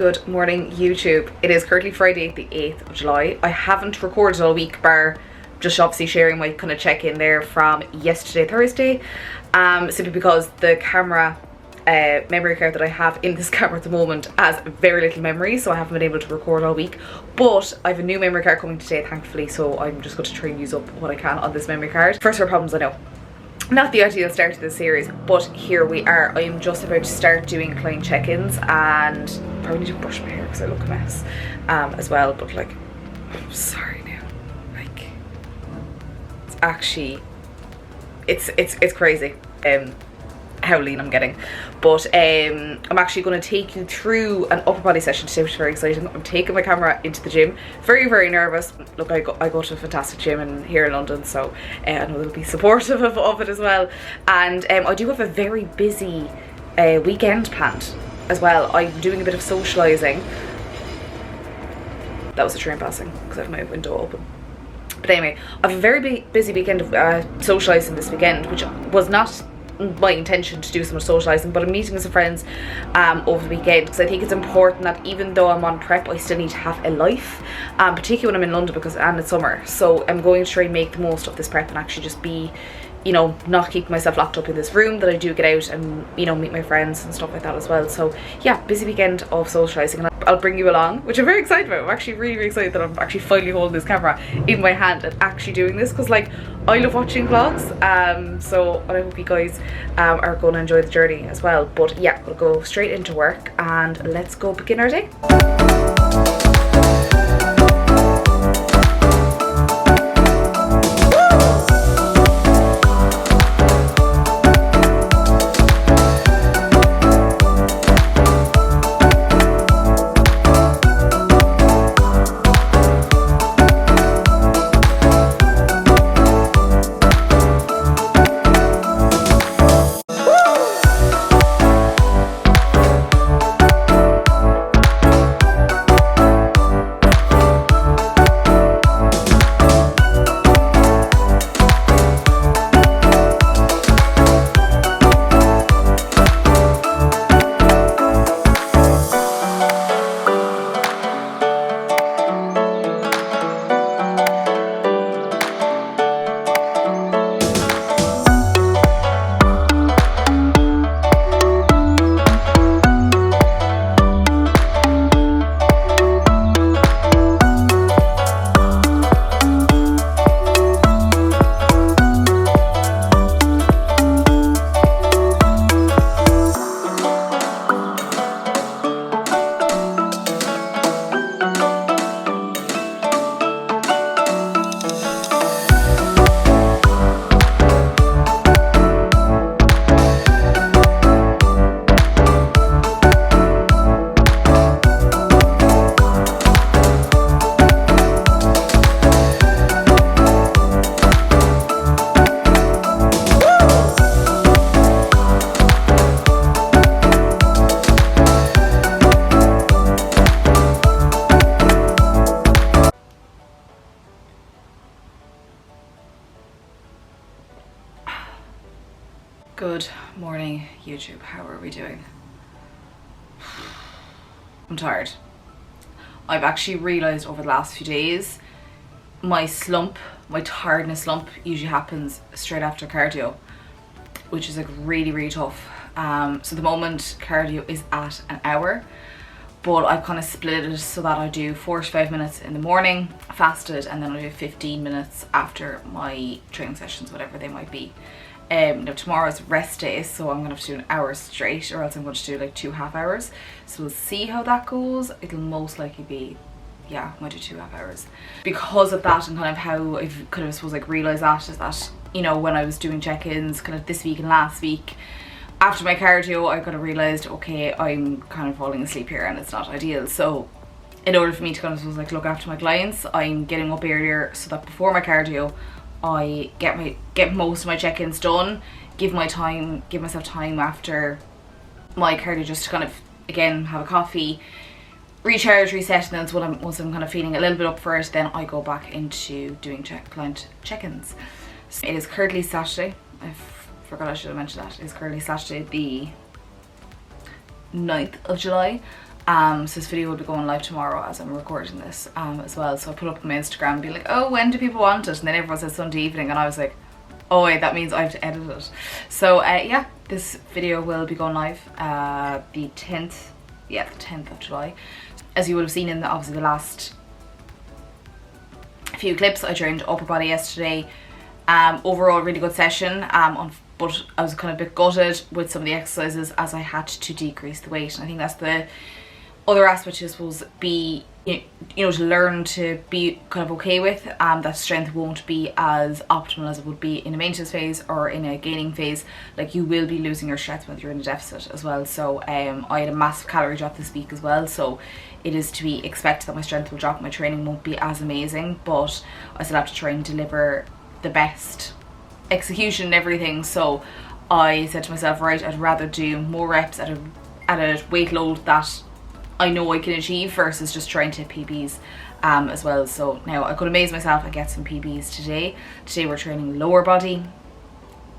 Good morning, YouTube. It is currently Friday the 8th of July. I haven't recorded all week, bar just obviously sharing my kind of check-in there from yesterday, Thursday, simply because the camera memory card that I have in this camera at the moment has very little memory, so I haven't been able to record all week. But I have a new memory card coming today, thankfully, so I'm just going to try and use up what I can on this memory card. First world problems, I know. Not the ideal start to this series, but here we are. I am just about to start doing client check-ins, and probably need to brush my hair because I look a mess as well. But like, I'm sorry now. Like, it's actually, it's crazy how lean I'm getting. But I'm actually going to take you through an upper body session today, which is very exciting. I'm taking my camera into the gym. Very nervous. Look, I go to a fantastic gym here in London, so I know they'll be supportive of it as well. And I do have a very busy weekend planned as well. I'm doing a bit of socialising. That was a train passing because I have my window open. But anyway, I have a very busy weekend of socialising this weekend, which was not my intention to do so much socialising, but I'm meeting with some friends over the weekend because I think it's important that even though I'm on prep, I still need to have a life, particularly when I'm in London and it's summer. So I'm going to try and make the most of this prep and actually just be, you know, not keep myself locked up in this room, that I do get out and, you know, meet my friends and stuff like that as well. So yeah, busy weekend of socialising, and I'll bring you along, which I'm very excited about. I'm actually really excited that I'm actually finally holding this camera in my hand and actually doing this, because like, I love watching vlogs, so I hope you guys are going to enjoy the journey as well. But yeah, we'll go straight into work and let's go begin our day. Good morning, YouTube. How are we doing? I'm tired. I've actually realised over the last few days my tiredness slump usually happens straight after cardio, which is like really tough. So the moment cardio is at an hour, but I've kind of split it so that I do 45 minutes in the morning fasted, and then I do 15 minutes after my training sessions, whatever they might be. Now tomorrow's rest day, so I'm going to have to do an hour straight, or else I'm going to do like 2.5 hours. So we'll see how that goes. It'll most likely be, yeah, I might do 2.5 hours. Because of that, and kind of how I've kind of, I suppose, like realised that is that, you know, when I was doing check-ins kind of this week and last week, after my cardio, I kind of realised, okay, I'm kind of falling asleep here and it's not ideal. So in order for me to kind of, like, look after my clients, I'm getting up earlier so that before my cardio, I get most of my check-ins done, give myself time after my cardio just to kind of, again, have a coffee, recharge, reset, and then once I'm kind of feeling a little bit up for it, then I go back into doing client check-ins. So it is currently Saturday. I forgot I should have mentioned that. It is currently Saturday the 9th of July. So this video will be going live tomorrow as I'm recording this as well. So I put up on my Instagram and be like, oh, when do people want it? And then everyone says Sunday evening, and I was like, oh wait, that means I have to edit it. So yeah, this video will be going live the 10th, yeah, the 10th of July. As you would have seen in obviously the last few clips, I trained upper body yesterday. Overall really good session, but I was kind of a bit gutted with some of the exercises as I had to decrease the weight. And I think that's the other aspect, I suppose, be, you know, to learn to be kind of okay with that strength won't be as optimal as it would be in a maintenance phase or in a gaining phase. Like, you will be losing your strength when you're in a deficit as well. So I had a massive calorie drop this week as well, so it is to be expected that my strength will drop. My training won't be as amazing, but I still have to try and deliver the best execution and everything. So I said to myself, right, I'd rather do more reps at a weight load that I know I can achieve versus just trying to hit PBs as well. So now I could amaze myself and get some PBs today. Today we're training lower body,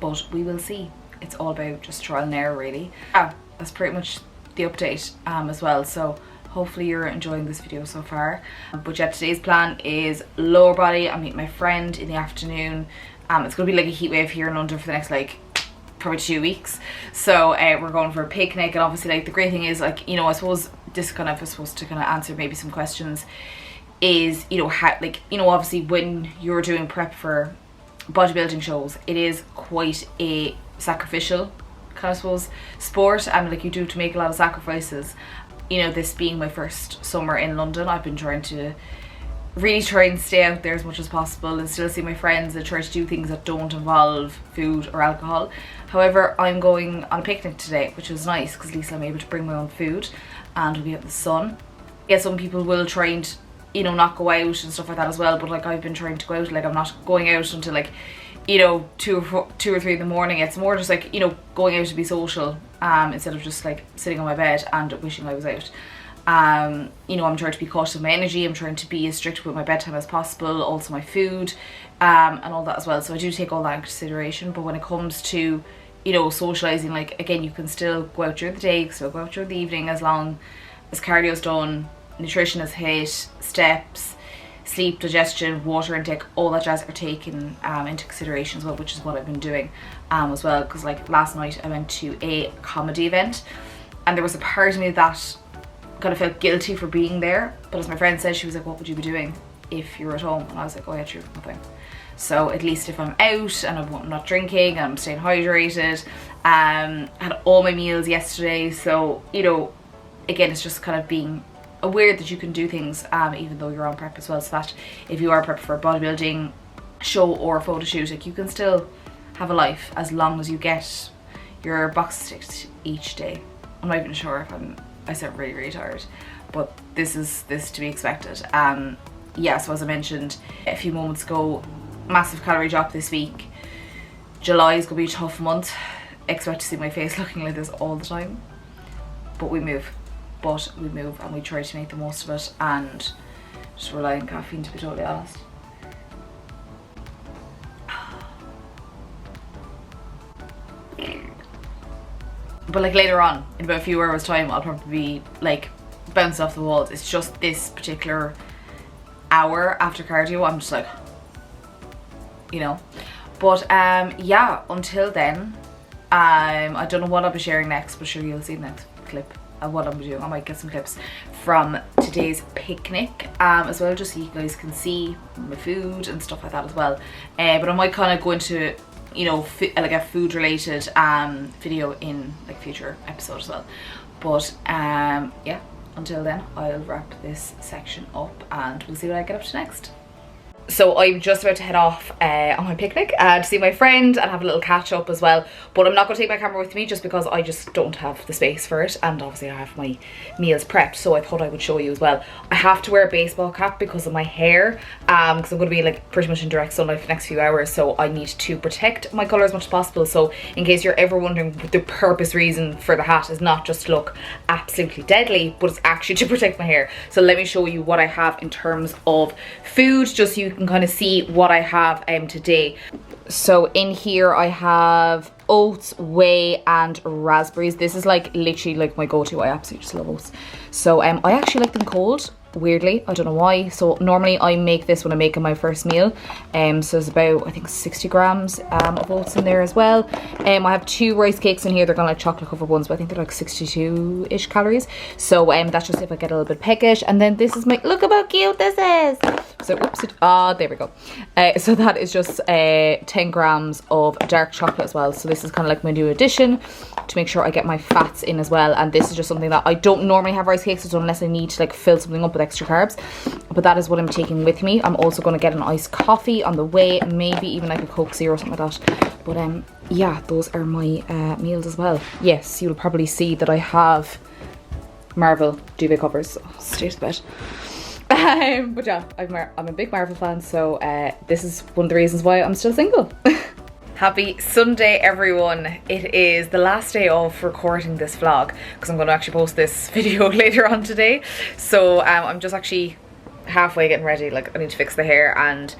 but we will see. It's all about just trial and error, really. That's pretty much the update as well. So hopefully you're enjoying this video so far. But yeah, today's plan is lower body. I'm meeting my friend in the afternoon. It's going to be like a heat wave here in London for the next like probably 2 weeks. So we're going for a picnic, and obviously like the great thing is, like, you know, I suppose this kind of is supposed to kind of answer maybe some questions, is, you know, how, like, you know, obviously when you're doing prep for bodybuilding shows, it is quite a sacrificial kind of, I suppose, sport, and like you do to make a lot of sacrifices. You know, this being my first summer in London, I've been trying to really try and stay out there as much as possible and still see my friends and try to do things that don't involve food or alcohol. However, I'm going on a picnic today, which is nice because at least I'm able to bring my own food and we'll be out in the sun. Yeah, some people will try and, you know, not go out and stuff like that as well, but like I've been trying to go out. Like, I'm not going out until like, you know, 2 or 3 in the morning. It's more just like, you know, going out to be social instead of just like sitting on my bed and wishing I was out. You know, I'm trying to be cautious of my energy. I'm trying to be as strict with my bedtime as possible, also my food and all that as well. So I do take all that into consideration. But when it comes to, you know, socializing, like, again, you can still go out during the day, you can still go out during the evening, as long as cardio's done, nutrition is hit, steps, sleep, digestion, water intake, all that jazz are taken into consideration as well, which is what I've been doing as well. Because like last night I went to a comedy event and there was a part of me that kind of felt guilty for being there, but as my friend said, she was like, what would you be doing if you were at home? And I was like, oh yeah, true, nothing. So at least if I'm out and I'm not drinking and I'm staying hydrated, I had all my meals yesterday. So, you know, again, it's just kind of being aware that you can do things even though you're on prep as well, so that if you are prepped for a bodybuilding show or a photo shoot, like, you can still have a life as long as you get your boxes ticked each day. I'm not even sure if I sound really, really tired, but this is to be expected. Yeah, so as I mentioned a few moments ago, massive calorie drop this week. July is gonna be a tough month. Expect to see my face looking like this all the time, but we move and we try to make the most of it and just rely on caffeine, to be totally honest. But like later on, in about a few hours time, I'll probably be like bouncing off the walls. It's just this particular hour after cardio, I'm just like, you know. But yeah, until then, I don't know what I'll be sharing next, but sure you'll see the next clip of what I'll be doing. I might get some clips from today's picnic as well, just so you guys can see my food and stuff like that as well. But I might kind of go into, you know, like a food related video in like future episodes as well. But yeah, until then, I'll wrap this section up and we'll see what I get up to next. So I'm just about to head off on my picnic to see my friend and have a little catch up as well. But I'm not going to take my camera with me just because I just don't have the space for it. And obviously I have my meals prepped, so I thought I would show you as well. I have to wear a baseball cap because of my hair, because I'm going to be like pretty much in direct sunlight for the next few hours. So I need to protect my colour as much as possible. So in case you're ever wondering, the purpose reason for the hat is not just to look absolutely deadly, but it's actually to protect my hair. So let me show you what I have in terms of food, just so you can kind of see what I have today. So in here I have oats, whey, and raspberries. This is like literally like my go-to. I absolutely just love oats. So I actually like them cold. Weirdly, I don't know why. So normally I make this when I'm making my first meal. So there's about, I think, 60 grams of oats in there as well. I have 2 rice cakes in here. They're kind of like chocolate covered ones, but I think they're like 62-ish calories. So that's just if I get a little bit peckish. And then this is my, look how cute this is. So oops, there we go. So that is just 10 grams of dark chocolate as well. So this is kind of like my new addition to make sure I get my fats in as well. And this is just something that I don't normally have rice cakes with unless I need to like fill something up with extra carbs, but that is what I'm taking with me. I'm also going to get an iced coffee on the way, maybe even like a Coke Zero or something like that. But yeah, those are my meals as well. Yes, you'll probably see that I have Marvel duvet covers. So stay to bed. But yeah, I'm a big Marvel fan, so this is one of the reasons why I'm still single. Happy Sunday, everyone. It is the last day of recording this vlog because I'm going to actually post this video later on today. So I'm just actually halfway getting ready. Like, I need to fix the hair and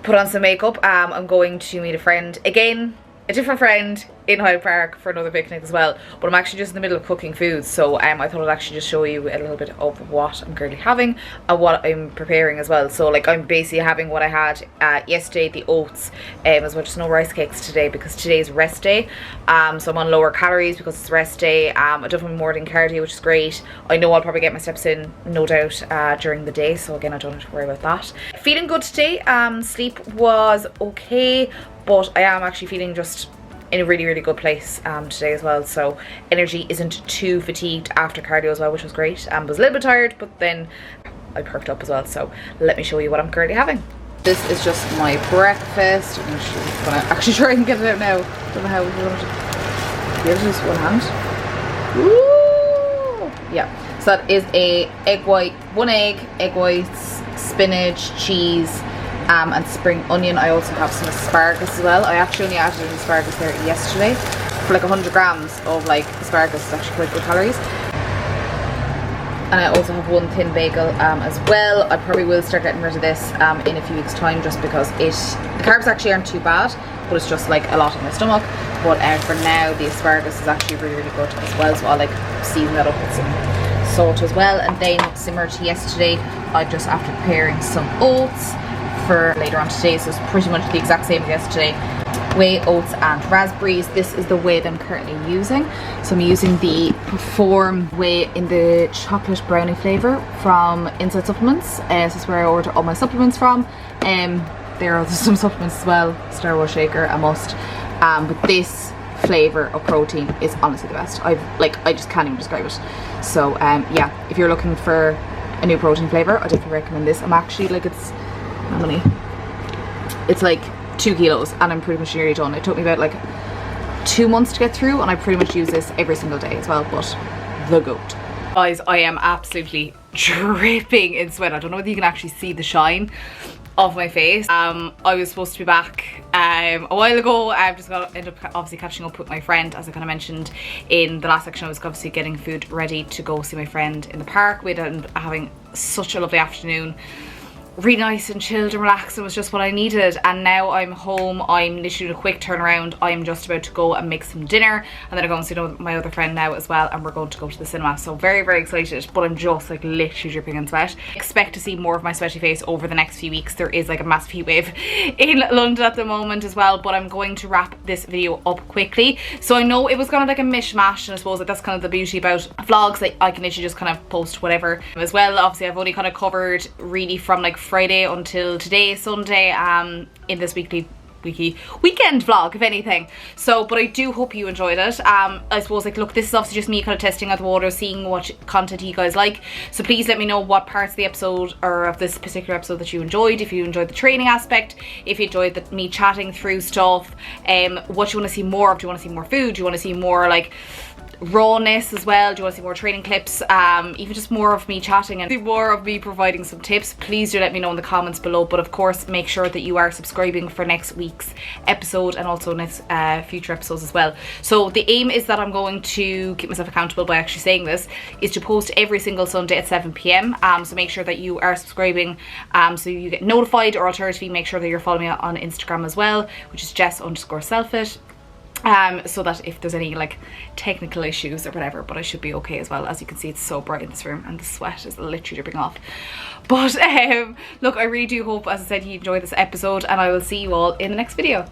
put on some makeup. I'm going to meet a friend again, a different friend in Hyde Park for another picnic as well, but I'm actually just in the middle of cooking food, so I thought I'd actually just show you a little bit of what I'm currently having and what I'm preparing as well. So like, I'm basically having what I had yesterday, the oats, as well, just no rice cakes today because today's rest day. So I'm on lower calories because it's rest day. I've done my morning cardio, which is great. I know I'll probably get my steps in, no doubt, during the day, so again, I don't have to worry about that. Feeling good today. Sleep was okay, but I am actually feeling just in a really good place today as well, so energy isn't too fatigued after cardio as well, which was great. Was a little bit tired, but then I perked up as well. So let me show you what I'm currently having. This is just my breakfast. I'm gonna actually try and get it out now. Don't know how we're going to be able to use one hand. Woo! Yeah, so that is a egg white, 1 egg, egg whites, spinach, cheese, and spring onion. I also have some asparagus as well. I actually only added an asparagus there yesterday for like 100 grams of like asparagus. It's actually quite good calories. And I also have 1 thin bagel as well. I probably will start getting rid of this in a few weeks time, just because the carbs actually aren't too bad, but it's just like a lot in my stomach. But for now, the asparagus is actually really good as well, so I'll like season that up with some salt as well. And then similar to yesterday, I just, after preparing some oats for later on today, so it's pretty much the exact same as yesterday. Whey, oats, and raspberries. This is the whey that I'm currently using. So I'm using the Perform whey in the chocolate brownie flavour from Inside Supplements. This is where I order all my supplements from. There are some supplements as well. Star Wars Shaker, a must. But this flavour of protein is honestly the best. I just can't even describe it. So yeah, if you're looking for a new protein flavour, I definitely recommend this. I'm actually like, it's how many? It's like 2 kilos and I'm pretty much nearly done. It took me about like 2 months to get through, and I pretty much use this every single day as well. But the goat. Guys, I am absolutely dripping in sweat. I don't know whether you can actually see the shine of my face. I was supposed to be back a while ago. I've just ended up obviously catching up with my friend, as I kind of mentioned in the last section. I was obviously getting food ready to go see my friend in the park. We ended up having such a lovely afternoon. Really nice and chilled and relaxed. It was just what I needed. And now I'm home. I'm literally doing a quick turnaround. I'm just about to go and make some dinner, and then I'm going to see my other friend now as well, and we're going to go to the cinema. So very excited, but I'm just like literally dripping in sweat. Expect to see more of my sweaty face over the next few weeks. There is like a massive heat wave in London at the moment as well, but I'm going to wrap this video up quickly. So I know it was kind of like a mishmash, and I suppose that that's kind of the beauty about vlogs, that I can literally just kind of post whatever as well. Obviously I've only kind of covered really from like Friday until today, Sunday, in this weekend vlog, if anything. So, but I do hope you enjoyed it. I suppose, like, look, this is obviously just me kind of testing out the water, seeing what content you guys like. So please let me know what parts of the episode, or of this particular episode, that you enjoyed. If you enjoyed the training aspect, if you enjoyed me chatting through stuff, what you want to see more of. Do you want to see more food? Do you want to see more like rawness as well? Do you want to see more training clips? Even just more of me chatting and more of me providing some tips? Please do let me know in the comments below. But of course, make sure that you are subscribing for next week's episode, and also next future episodes as well. So the aim is that I'm going to keep myself accountable by actually saying this, is to post every single Sunday at 7 p.m. So make sure that you are subscribing, so you get notified, or alternatively make sure that you're following me on Instagram as well, which is Jess_Selfit. so that if there's any like technical issues or whatever, but I should be okay as well. As you can see, it's so bright in this room and the sweat is literally dripping off. But look, I really do hope, as I said, you enjoyed this episode, and I will see you all in the next video.